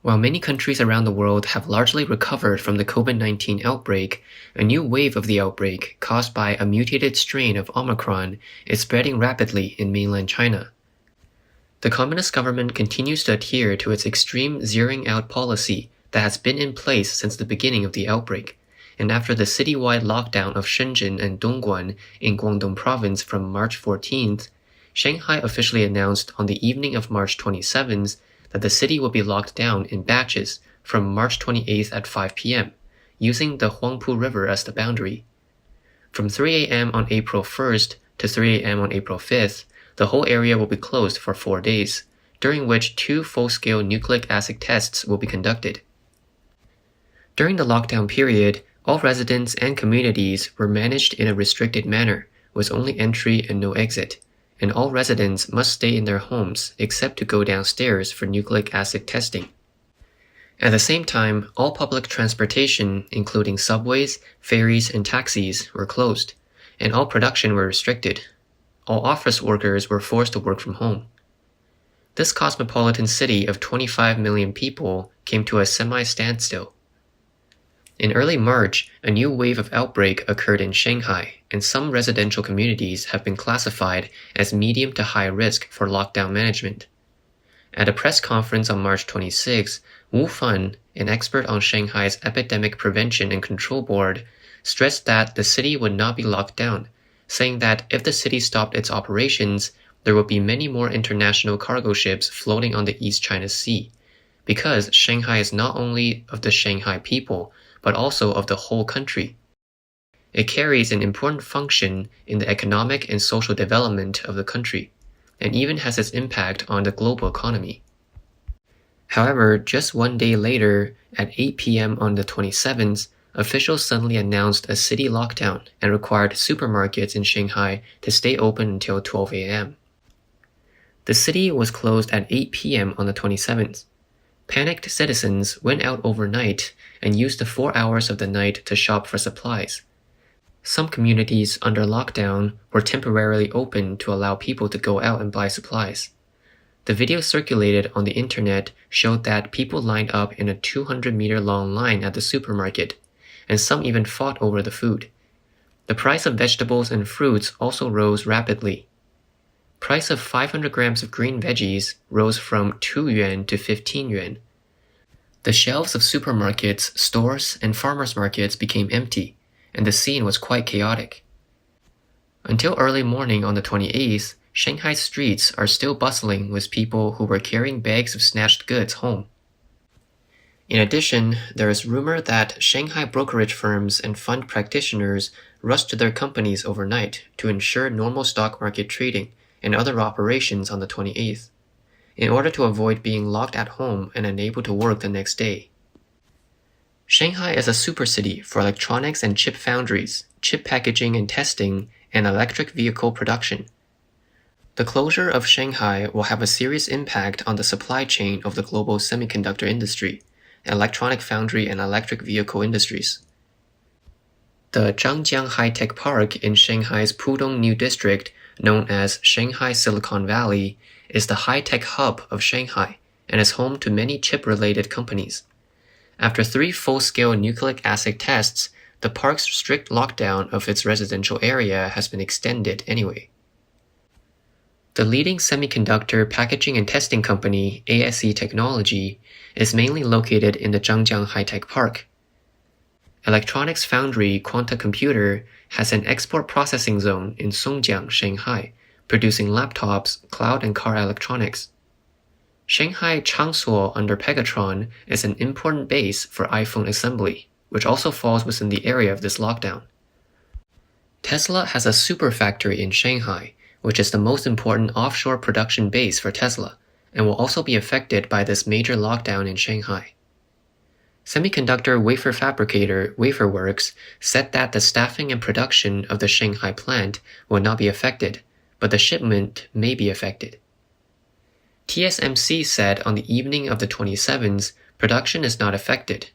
While many countries around the world have largely recovered from the COVID-19 outbreak, a new wave of the outbreak, caused by a mutated strain of Omicron, is spreading rapidly in mainland China. The Communist government continues to adhere to its extreme zeroing out policy that has been in place since the beginning of the outbreak, and after the citywide lockdown of Shenzhen and Dongguan in Guangdong province from March 14th, Shanghai officially announced on the evening of March 27th that the city will be locked down in batches from March 28th at 5 p.m., using the Huangpu River as the boundary. From 3 a.m. on April 1st to 3 a.m. on April 5th, the whole area will be closed for 4 days, during which 2 full-scale nucleic acid tests will be conducted. During the lockdown period, all residents and communities were managed in a restricted manner, with only entry and no exit, and all residents must stay in their homes except to go downstairs for nucleic acid testing. At the same time, all public transportation, including subways, ferries, and taxis, were closed, and all production were restricted. All office workers were forced to work from home. This cosmopolitan city of 25 million people came to a semi-standstill. In early March, a new wave of outbreak occurred in Shanghai, and some residential communities have been classified as medium to high risk for lockdown management. At a press conference on March 26, Wu Fan, an expert on Shanghai's Epidemic Prevention and Control Board, stressed that the city would not be locked down, saying that if the city stopped its operations, there would be many more international cargo ships floating on the East China Sea, because Shanghai is not only of the Shanghai people, but also of the whole country. It carries an important function in the economic and social development of the country, and even has its impact on the global economy. However, just 1 day later, at 8 p.m. on the 27th, officials suddenly announced a city lockdown and required supermarkets in Shanghai to stay open until 12 a.m. The city was closed at 8 p.m. on the 27th. Panicked citizens went out overnight and used the 4 hours of the night to shop for supplies. Some communities under lockdown were temporarily open to allow people to go out and buy supplies. The video circulated on the internet showed that people lined up in a 200-meter-long line at the supermarket, and some even fought over the food. The price of vegetables and fruits also rose rapidly. Price of 500 grams of green veggies rose from 2 yuan to 15 yuan. The shelves of supermarkets, stores, and farmers' markets became empty, and the scene was quite chaotic. Until early morning on the 28th, Shanghai's streets are still bustling with people who were carrying bags of snatched goods home. In addition, there is rumor that Shanghai brokerage firms and fund practitioners rushed to their companies overnight to ensure normal stock market trading and other operations on the 28th, in order to avoid being locked at home and unable to work the next day. Shanghai is a supercity for electronics and chip foundries, chip packaging and testing, and electric vehicle production. The closure of Shanghai will have a serious impact on the supply chain of the global semiconductor industry, electronic foundry, and electric vehicle industries. The Zhangjiang High-Tech Park in Shanghai's Pudong New District, known as Shanghai Silicon Valley, is the high-tech hub of Shanghai and is home to many chip-related companies. After 3 full-scale nucleic acid tests, the park's strict lockdown of its residential area has been extended anyway. The leading semiconductor packaging and testing company, ASE Technology, is mainly located in the Zhangjiang High-Tech Park. Electronics foundry Quanta Computer has an export processing zone in Songjiang, Shanghai, producing laptops, cloud and car electronics. Shanghai Changsuo under Pegatron is an important base for iPhone assembly, which also falls within the area of this lockdown. Tesla has a super factory in Shanghai, which is the most important offshore production base for Tesla, and will also be affected by this major lockdown in Shanghai. Semiconductor wafer fabricator WaferWorks said that the staffing and production of the Shanghai plant will not be affected, but the shipment may be affected. TSMC said on the evening of the 27th, production is not affected.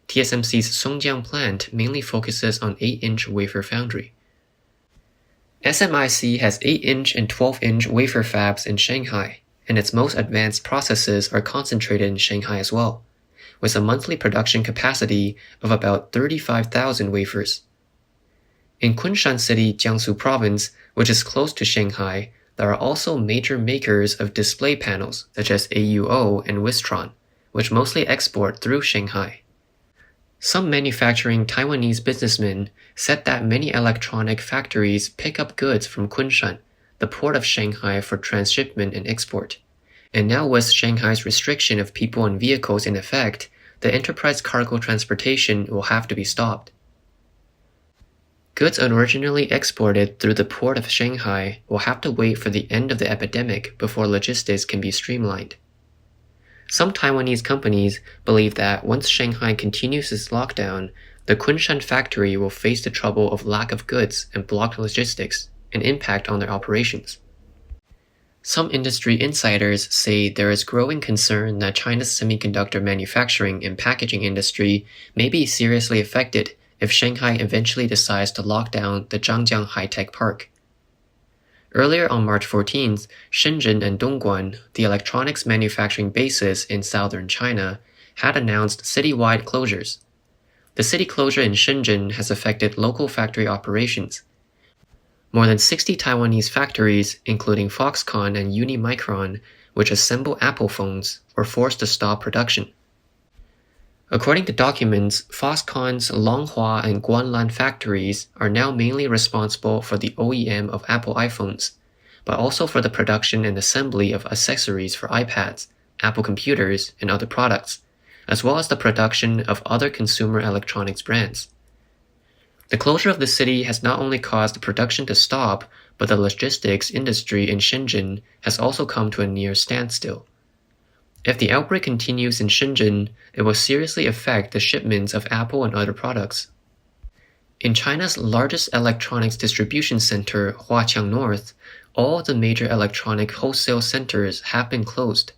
TSMC's Songjiang plant mainly focuses on 8-inch wafer foundry. SMIC has 8-inch and 12-inch wafer fabs in Shanghai, and its most advanced processes are concentrated in Shanghai as well, with a monthly production capacity of about 35,000 wafers. In Kunshan City, Jiangsu Province, which is close to Shanghai, there are also major makers of display panels such as AUO and Wistron, which mostly export through Shanghai. Some manufacturing Taiwanese businessmen said that many electronic factories pick up goods from Kunshan, the port of Shanghai, for transshipment and export. And now with Shanghai's restriction of people and vehicles in effect, the enterprise cargo transportation will have to be stopped. Goods originally exported through the port of Shanghai will have to wait for the end of the epidemic before logistics can be streamlined. Some Taiwanese companies believe that once Shanghai continues its lockdown, the Kunshan factory will face the trouble of lack of goods and blocked logistics, an impact on their operations. Some industry insiders say there is growing concern that China's semiconductor manufacturing and packaging industry may be seriously affected if Shanghai eventually decides to lock down the Zhangjiang High-Tech Park. Earlier on March 14th, Shenzhen and Dongguan, the electronics manufacturing bases in southern China, had announced citywide closures. The city closure in Shenzhen has affected local factory operations. More than 60 Taiwanese factories, including Foxconn and Unimicron, which assemble Apple phones, were forced to stop production. According to documents, Foxconn's Longhua and Guanlan factories are now mainly responsible for the OEM of Apple iPhones, but also for the production and assembly of accessories for iPads, Apple computers, and other products, as well as the production of other consumer electronics brands. The closure of the city has not only caused the production to stop, but the logistics industry in Shenzhen has also come to a near standstill. If the outbreak continues in Shenzhen, it will seriously affect the shipments of Apple and other products. In China's largest electronics distribution center, Huaqiang North, all the major electronic wholesale centers have been closed.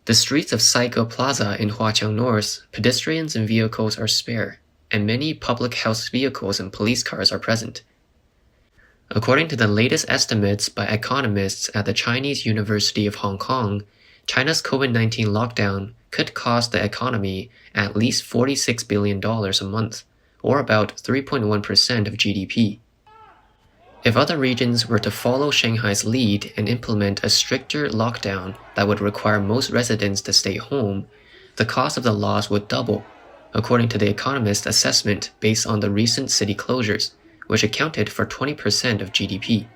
The streets of Saigo Plaza in Huaqiang North, pedestrians and vehicles are spare, and many public health vehicles and police cars are present. According to the latest estimates by economists at the Chinese University of Hong Kong, China's COVID-19 lockdown could cost the economy at least $46 billion a month, or about 3.1% of GDP. If other regions were to follow Shanghai's lead and implement a stricter lockdown that would require most residents to stay home, the cost of the loss would double, according to the Economist assessment based on the recent city closures, which accounted for 20% of GDP.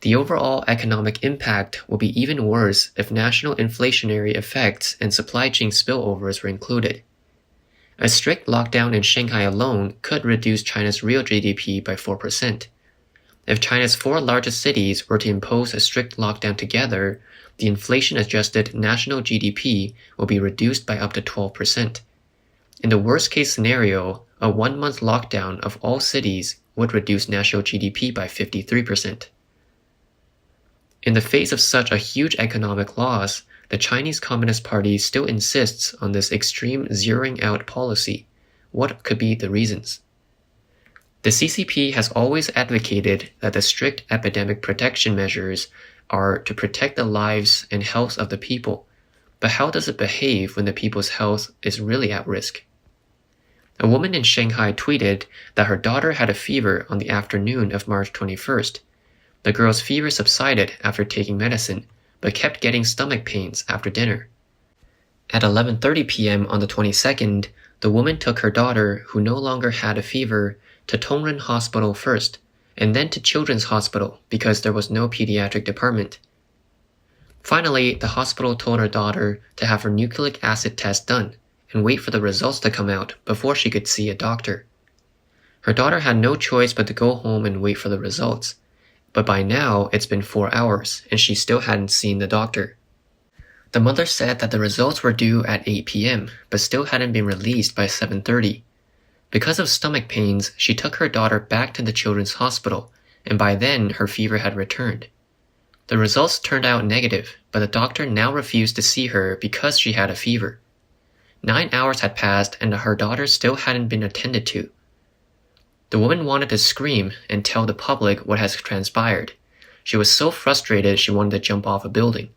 The overall economic impact will be even worse if national inflationary effects and supply chain spillovers were included. A strict lockdown in Shanghai alone could reduce China's real GDP by 4%. If China's 4 largest cities were to impose a strict lockdown together, the inflation-adjusted national GDP will be reduced by up to 12%. In the worst-case scenario, a 1-month lockdown of all cities would reduce national GDP by 53%. In the face of such a huge economic loss, the Chinese Communist Party still insists on this extreme zeroing-out policy. What could be the reasons? The CCP has always advocated that the strict epidemic protection measures are to protect the lives and health of the people, but how does it behave when the people's health is really at risk? A woman in Shanghai tweeted that her daughter had a fever on the afternoon of March 21st. The girl's fever subsided after taking medicine, but kept getting stomach pains after dinner. At 11:30 p.m. on the 22nd, the woman took her daughter, who no longer had a fever, to Tongren Hospital first, and then to Children's Hospital because there was no pediatric department. Finally, the hospital told her daughter to have her nucleic acid test done and wait for the results to come out before she could see a doctor. Her daughter had no choice but to go home and wait for the results. But by now, it's been 4 hours, and she still hadn't seen the doctor. The mother said that the results were due at 8 p.m., but still hadn't been released by 7:30. Because of stomach pains, she took her daughter back to the Children's Hospital, and by then her fever had returned. The results turned out negative, but the doctor now refused to see her because she had a fever. 9 hours had passed, and her daughter still hadn't been attended to. The woman wanted to scream and tell the public what has transpired. She was so frustrated she wanted to jump off a building.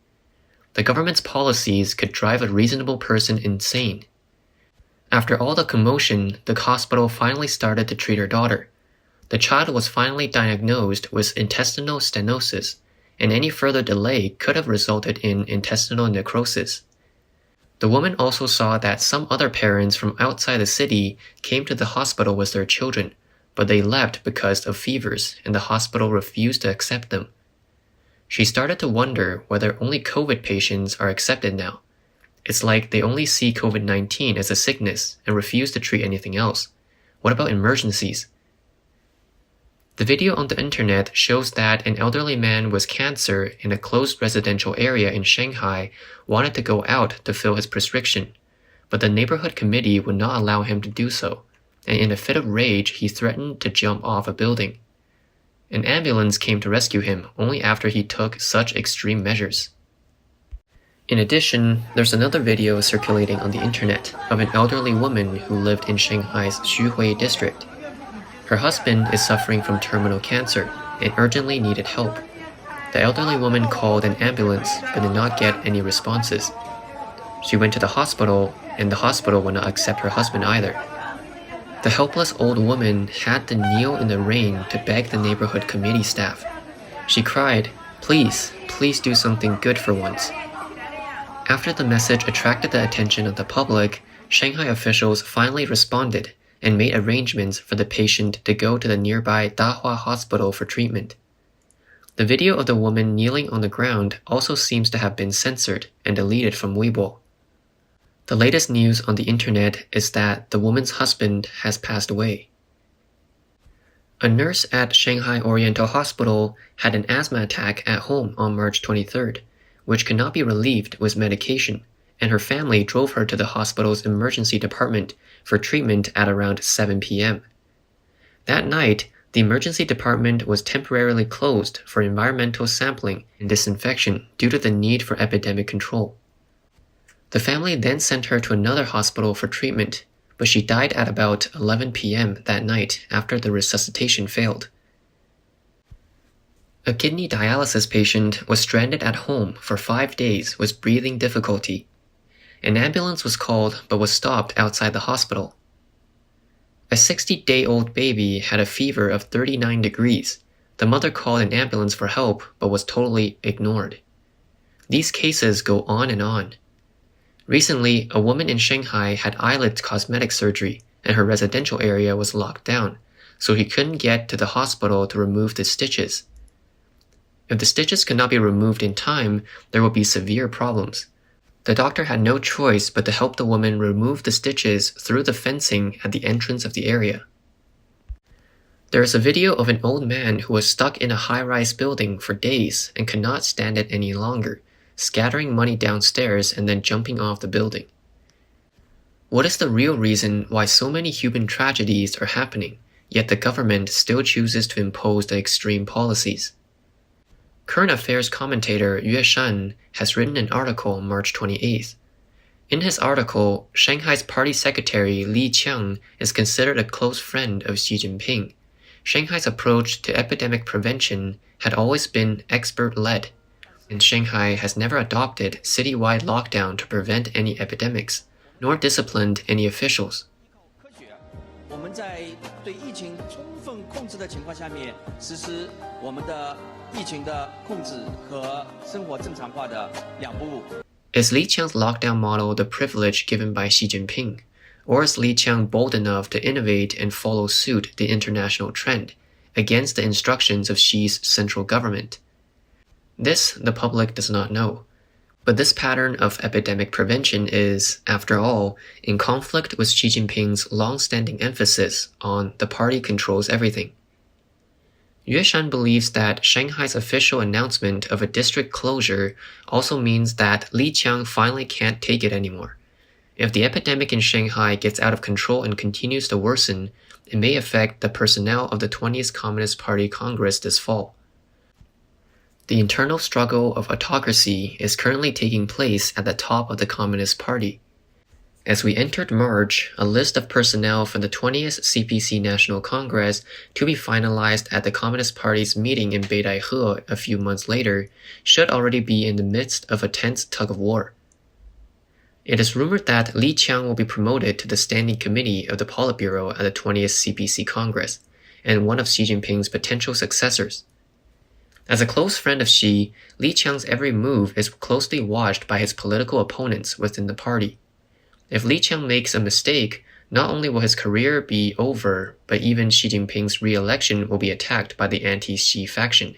The government's policies could drive a reasonable person insane. After all the commotion, the hospital finally started to treat her daughter. The child was finally diagnosed with intestinal stenosis, and any further delay could have resulted in intestinal necrosis. The woman also saw that some other parents from outside the city came to the hospital with their children, but they left because of fevers, and the hospital refused to accept them. She started to wonder whether only COVID patients are accepted now. It's like they only see COVID-19 as a sickness and refuse to treat anything else. What about emergencies? The video on the internet shows that an elderly man with cancer in a closed residential area in Shanghai wanted to go out to fill his prescription, but the neighborhood committee would not allow him to do so, and in a fit of rage he threatened to jump off a building. An ambulance came to rescue him only after he took such extreme measures. In addition, there's another video circulating on the internet of an elderly woman who lived in Shanghai's Xuhui district. Her husband is suffering from terminal cancer and urgently needed help. The elderly woman called an ambulance but did not get any responses. She went to the hospital, and the hospital would not accept her husband either. The helpless old woman had to kneel in the rain to beg the neighborhood committee staff. She cried, "Please, please do something good for once." After the message attracted the attention of the public, Shanghai officials finally responded and made arrangements for the patient to go to the nearby Dahua Hospital for treatment. The video of the woman kneeling on the ground also seems to have been censored and deleted from Weibo. The latest news on the internet is that the woman's husband has passed away. A nurse at Shanghai Oriental Hospital had an asthma attack at home on March 23rd, which could not be relieved with medication, and her family drove her to the hospital's emergency department for treatment at around 7 p.m. That night, the emergency department was temporarily closed for environmental sampling and disinfection due to the need for epidemic control. The family then sent her to another hospital for treatment, but she died at about 11 p.m. that night after the resuscitation failed. A kidney dialysis patient was stranded at home for 5 days with breathing difficulty. An ambulance was called but was stopped outside the hospital. A 60-day-old baby had a fever of 39 degrees. The mother called an ambulance for help but was totally ignored. These cases go on and on. Recently, a woman in Shanghai had eyelid cosmetic surgery and her residential area was locked down, so he couldn't get to the hospital to remove the stitches. If the stitches could not be removed in time, there would be severe problems. The doctor had no choice but to help the woman remove the stitches through the fencing at the entrance of the area. There is a video of an old man who was stuck in a high-rise building for days and could not stand it any longer, scattering money downstairs and then jumping off the building. What is the real reason why so many human tragedies are happening, yet the government still chooses to impose the extreme policies? Current affairs commentator Yue Shan has written an article on March 28th. In his article, Shanghai's party secretary Li Qiang is considered a close friend of Xi Jinping. Shanghai's approach to epidemic prevention had always been expert-led, and Shanghai has never adopted citywide lockdown to prevent any epidemics, nor disciplined any officials. 我们在对疫情充分控制的情况下面，实施我们的疫情的控制和生活正常化的两步。Is Li Qiang's lockdown model the privilege given by Xi Jinping, or is Li Qiang bold enough to innovate and follow suit the international trend, against the instructions of Xi's central government? This the public does not know. But this pattern of epidemic prevention is, after all, in conflict with Xi Jinping's long-standing emphasis on the party controls everything. Yue Shan believes that Shanghai's official announcement of a district closure also means that Li Qiang finally can't take it anymore. If the epidemic in Shanghai gets out of control and continues to worsen, it may affect the personnel of the 20th Communist Party Congress this fall. The internal struggle of autocracy is currently taking place at the top of the Communist Party. As we entered March, a list of personnel from the 20th CPC National Congress to be finalized at the Communist Party's meeting in Beidaihe a few months later should already be in the midst of a tense tug-of-war. It is rumored that Li Qiang will be promoted to the Standing Committee of the Politburo at the 20th CPC Congress, and one of Xi Jinping's potential successors. As a close friend of Xi, Li Qiang's every move is closely watched by his political opponents within the party. If Li Qiang makes a mistake, not only will his career be over, but even Xi Jinping's re-election will be attacked by the anti-Xi faction.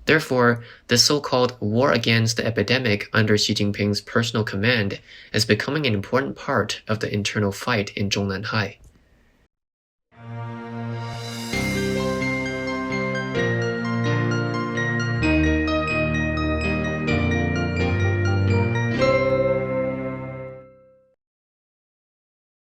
Therefore, the so-called war against the epidemic under Xi Jinping's personal command is becoming an important part of the internal fight in Zhongnanhai.